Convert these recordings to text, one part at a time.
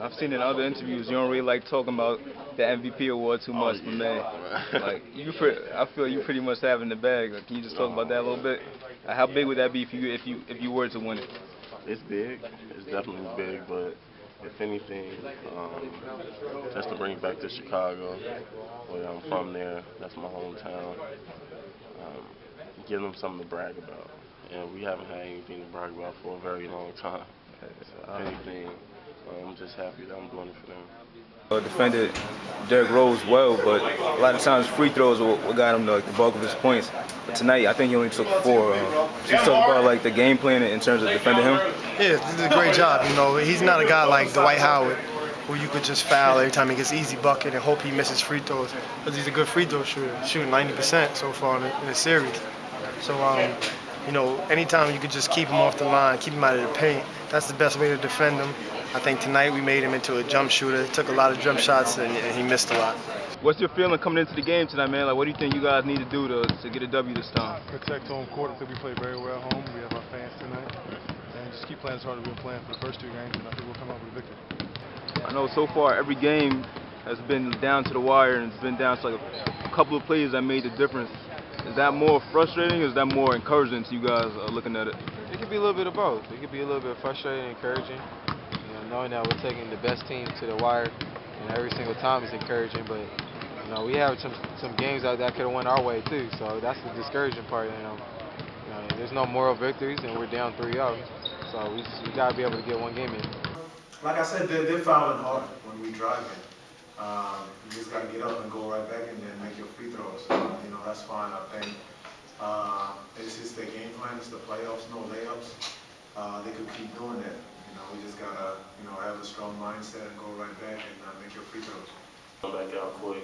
I've seen in other interviews you don't really like talking about the MVP award too much, but man, like I feel you pretty much have in the bag. Like, can you just talk about that a little bit? How big would that be for you if you were to win it? It's big. It's definitely big, but if anything, just to bring it back to Chicago, where I'm from there, that's my hometown, give them something to brag about. And we haven't had anything to brag about for a very long time. So if anything, I'm just happy that I'm doing it for them. Defended Derrick Rose well, but a lot of times free throws were what got him the bulk of his points. But tonight, I think he only took 4. Just talk about like the game plan in terms of defending him. Yeah, he did a great job. You know, he's not a guy like Dwight Howard, who you could just foul every time he gets easy bucket and hope he misses free throws. Because he's a good free throw shooter, shooting 90% so far in the series. So, you know, anytime you could just keep him off the line, keep him out of the paint, that's the best way to defend him. I think tonight we made him into a jump shooter. He took a lot of jump shots and he missed a lot. What's your feeling coming into the game tonight, man? Like, what do you think you guys need to do to get a W this time? Protect home court. I think we played very well at home. We have our fans tonight. And just keep playing as hard as we've been playing for the first 2 games, and I think we'll come out with a victory. I know so far every game has been down to the wire, and it's been down to like a couple of plays that made the difference. Is that more frustrating, or is that more encouraging to you guys looking at it? It could be a little bit of both. It could be a little bit frustrating and encouraging. Knowing that we're taking the best team to the wire, every single time is encouraging. But we have some games that could have went our way too. So that's the discouraging part. There's no moral victories, and we're down 3-0. So we got to be able to get one game in. Like I said, they're fouling hard when we drive in. You just got to get up and go right back in there and make your free throws. That's fine. I think it's just their game plan. It's the playoffs, no layups. They could keep doing that. We just gotta, have a strong mindset and go right back and make your free throws. Come back out quick.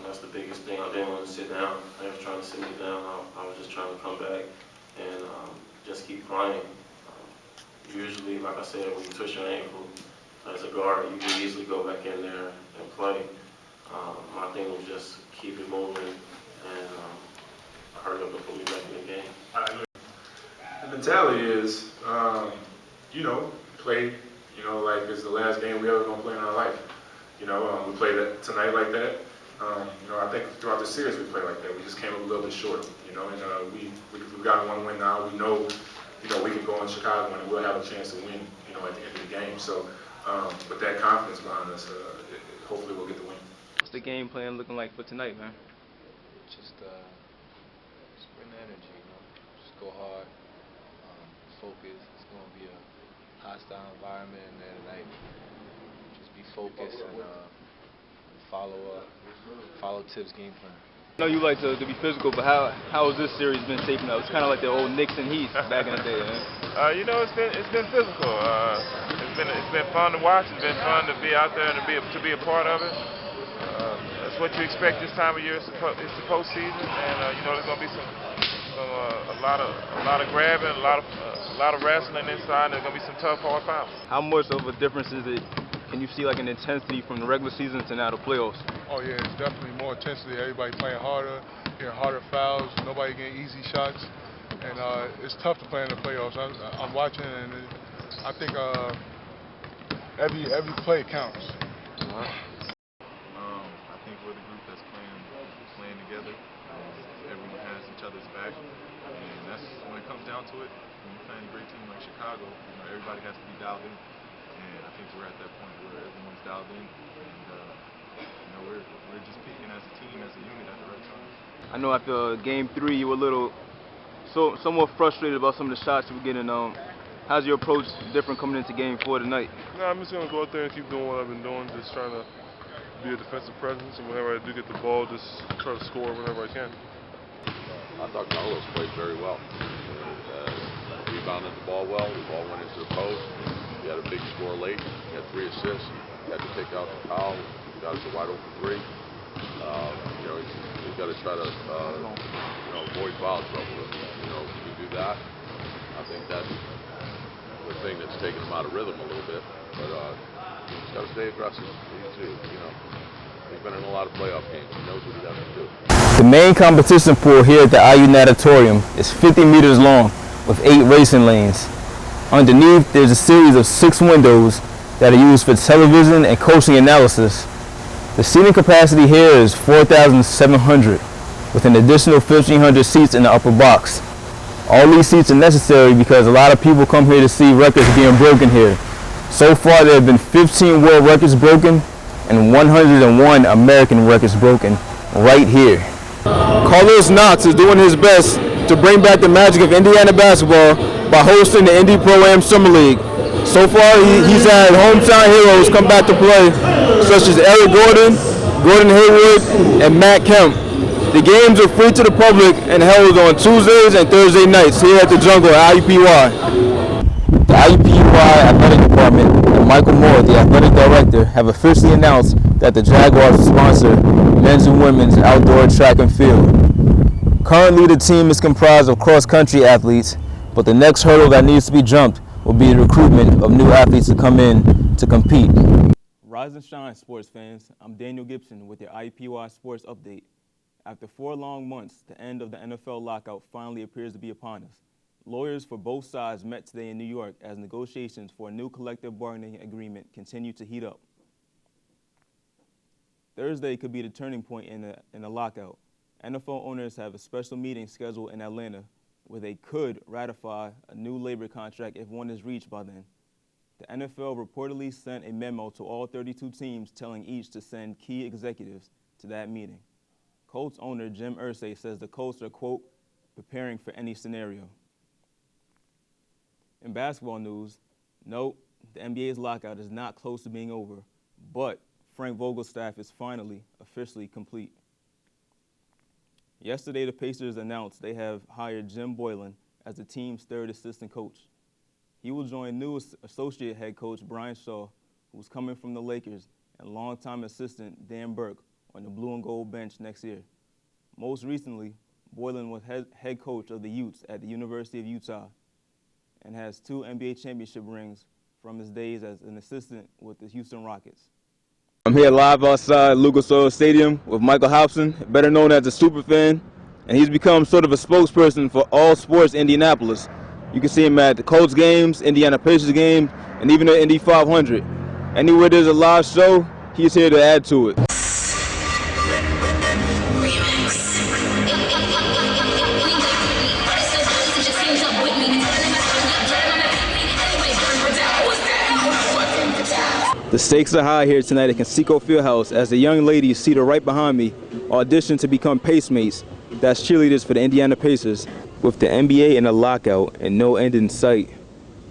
That's the biggest thing. I didn't want to sit down. They was trying to sit me down. I was just trying to come back and just keep playing. Usually, like I said, when you twist your ankle as a guard, you can easily go back in there and play. My thing was just keep it moving and hurry up and put me back in the game. The mentality is, play, like it's the last game we ever gonna play in our life. We played it tonight like that. I think throughout the series we played like that. We just came up a little bit short, and we've got 1 win now. We know, we can go in Chicago and we'll have a chance to win, at the end of the game. So, with that confidence behind us, hopefully we'll get the win. What's the game plan looking like for tonight, man? Just bring the energy, just go hard, focus. It's going to be a hostile environment in there tonight. Just be focused and follow Tibbs' game plan. I know you like to be physical, but how has this series been shaping up? It's kind of like the old Knicks and Heat back in the day, man. It's been physical. It's been fun to watch. It's been fun to be out there and to be a part of it. That's what you expect this time of year. It's the postseason, and there's going to be a lot of grabbing, a lot of wrestling inside. There's going to be some tough, hard fouls. How much of a difference is it? Can you see like an intensity from the regular season to now the playoffs? Oh yeah, it's definitely more intensity. Everybody playing harder, getting harder fouls. Nobody getting easy shots, and it's tough to play in the playoffs. I'm watching, and I think every play counts. I think we're the group that's playing together. Everyone has each other's back, and that's when it comes down to it. When you're playing a great team like Chicago, everybody has to be dialed in, and I think we're at that point where everyone's dialed in, and we're just peaking as a team, as a unit at the right time. I know after Game 3 you were a little somewhat frustrated about some of the shots you were getting. How's your approach different coming into Game 4 tonight? No, I'm just going to go out there and keep doing what I've been doing, just trying to be a defensive presence, and whenever I do get the ball, just try to score whenever I can. I thought Carlos played very well. Rebounded the ball well. The ball went into the post. He had a big score late. He had 3 assists. He had to take out the foul. He got us a wide open 3. He's got to try to avoid foul trouble. If you do that, I think that's the thing that's taken him out of rhythm a little bit. But he's got to stay aggressive. He's been in a lot of playoff games. He knows what he has to do. The main competition pool here at the IU Natatorium is 50 meters long with 8 racing lanes. Underneath, there's a series of 6 windows that are used for television and coaching analysis. The seating capacity here is 4,700, with an additional 1,500 seats in the upper box. All these seats are necessary because a lot of people come here to see records being broken here. So far, there have been 15 world records broken and 101 American records broken right here. Carlos Knox is doing his best to bring back the magic of Indiana basketball by hosting the Indy Pro-Am Summer League. So far, he's had hometown heroes come back to play, such as Eric Gordon, Gordon Hayward, and Matt Kemp. The games are free to the public and held on Tuesdays and Thursday nights here at the Jungle at IUPUI. The IUPUI Athletic Department and Michael Moore, the athletic director, have officially announced that the Jaguars will sponsor men's and women's outdoor track and field. Currently, the team is comprised of cross-country athletes, but the next hurdle that needs to be jumped will be the recruitment of new athletes to come in to compete. Rise and shine, sports fans. I'm Daniel Gibson with your IUPUI Sports Update. After 4 long months, the end of the NFL lockout finally appears to be upon us. Lawyers for both sides met today in New York as negotiations for a new collective bargaining agreement continue to heat up. Thursday could be the turning point in the lockout. NFL owners have a special meeting scheduled in Atlanta where they could ratify a new labor contract if one is reached by then. The NFL reportedly sent a memo to all 32 teams telling each to send key executives to that meeting. Colts owner Jim Irsay says the Colts are, quote, preparing for any scenario. In basketball news, note, the NBA's lockout is not close to being over, but Frank Vogel's staff is finally officially complete. Yesterday, the Pacers announced they have hired Jim Boylan as the team's 3rd assistant coach. He will join new associate head coach Brian Shaw, who's coming from the Lakers, and longtime assistant Dan Burke on the blue and gold bench next year. Most recently, Boylan was head coach of the Utes at the University of Utah and has 2 NBA championship rings from his days as an assistant with the Houston Rockets. I'm here live outside Lucas Oil Stadium with Michael Hobson, better known as the Superfan, and he's become sort of a spokesperson for all sports Indianapolis. You can see him at the Colts games, Indiana Pacers games, and even the Indy 500. Anywhere there's a live show, he's here to add to it. The stakes are high here tonight at Conseco Fieldhouse as the young ladies seated right behind me audition to become Pacemates. That's cheerleaders for the Indiana Pacers. With the NBA in a lockout and no end in sight,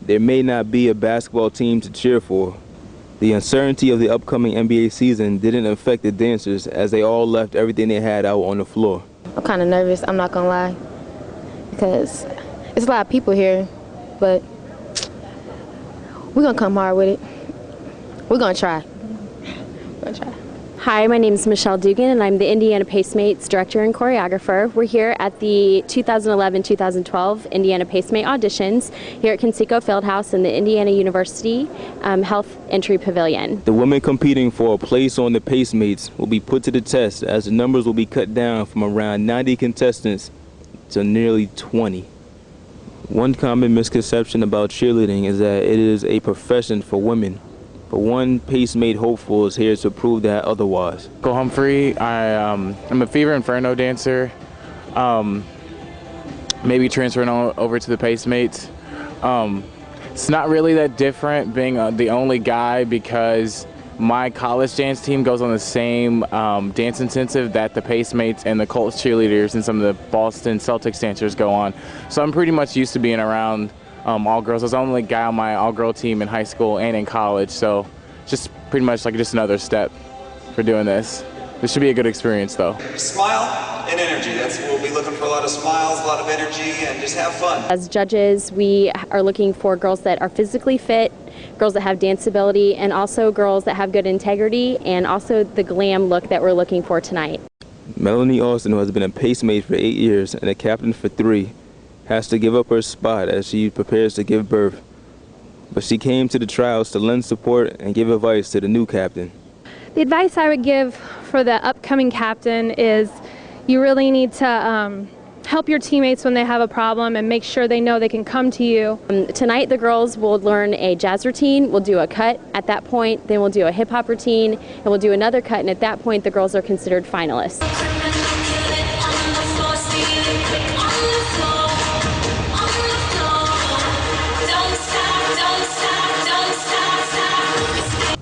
there may not be a basketball team to cheer for. The uncertainty of the upcoming NBA season didn't affect the dancers as they all left everything they had out on the floor. I'm kind of nervous, I'm not gonna lie, because it's a lot of people here, but we're gonna come hard with it. We're gonna try. Hi, my name is Michelle Dugan, and I'm the Indiana Pacemates director and choreographer. We're here at the 2011-2012 Indiana Pacemate auditions here at Conseco Fieldhouse in the Indiana University Health Entry Pavilion. The women competing for a place on the Pacemates will be put to the test as the numbers will be cut down from around 90 contestants to nearly 20. One common misconception about cheerleading is that it is a profession for women. But one Pacemate hopeful is here to prove that otherwise. Go Humphrey. I'm a Fever Inferno dancer. Maybe transferring over to the Pacemates. It's not really that different being the only guy because my college dance team goes on the same dance intensive that the Pacemates and the Colts cheerleaders and some of the Boston Celtics dancers go on. So I'm pretty much used to being around all girls. I was the only guy on my all-girl team in high school and in college, so just pretty much like just another step for doing this. This should be a good experience, though. Smile and energy. That's what we'll be looking for, a lot of smiles, a lot of energy, and just have fun. As judges, we are looking for girls that are physically fit, girls that have dance ability, and also girls that have good integrity, and also the glam look that we're looking for tonight. Melanie Austin, who has been a Pacemate for 8 years and a captain for 3, has to give up her spot as she prepares to give birth. But she came to the trials to lend support and give advice to the new captain. The advice I would give for the upcoming captain is you really need to help your teammates when they have a problem and make sure they know they can come to you. Tonight the girls will learn a jazz routine, we'll do a cut at that point, then we'll do a hip hop routine, and we'll do another cut, and at that point the girls are considered finalists.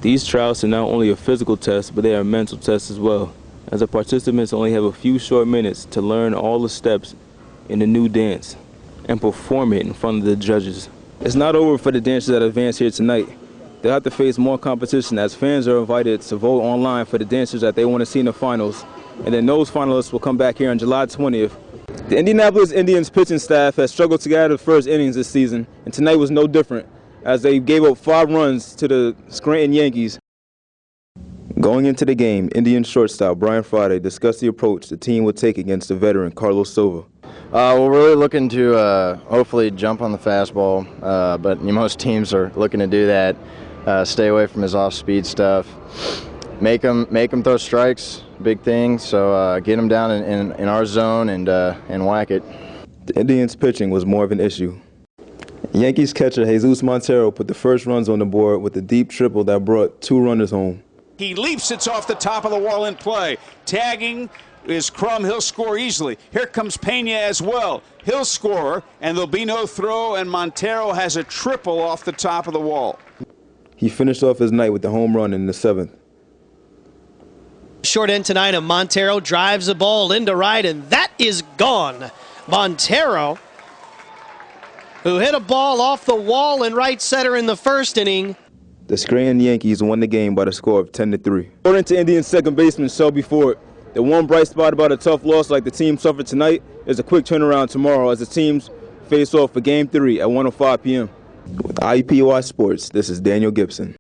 These trials are not only a physical test, but they are a mental test as well, as the participants only have a few short minutes to learn all the steps in the new dance and perform it in front of the judges. It's not over for the dancers that advance here tonight. They'll have to face more competition as fans are invited to vote online for the dancers that they want to see in the finals, and then those finalists will come back here on July 20th. The Indianapolis Indians pitching staff has struggled to get out of the first innings this season, and tonight was no different, as they gave up 5 runs to the Scranton Yankees. Going into the game, Indians shortstop Brian Friday discussed the approach the team would take against the veteran Carlos Silva. We're really looking to hopefully jump on the fastball, but most teams are looking to do that. Stay away from his off-speed stuff. Make him throw strikes, big thing. So get him down in our zone and whack it. The Indians' pitching was more of an issue. Yankees catcher Jesus Montero put the first runs on the board with a deep triple that brought 2 runners home. He leaps, it's off the top of the wall in play. Tagging is Crum, he'll score easily. Here comes Pena as well. He'll score, and there'll be no throw, and Montero has a triple off the top of the wall. He finished off his night with the home run in the 7th. Short end tonight, and Montero drives the ball into right, and that is gone. Montero, who hit a ball off the wall in right center in the first inning. The Scranton Yankees won the game by the score of 10-3. According to Indians second baseman Shelby Ford, the one bright spot about a tough loss like the team suffered tonight is a quick turnaround tomorrow as the teams face off for Game 3 at 1:05 p.m. With IUPUI Sports, this is Daniel Gibson.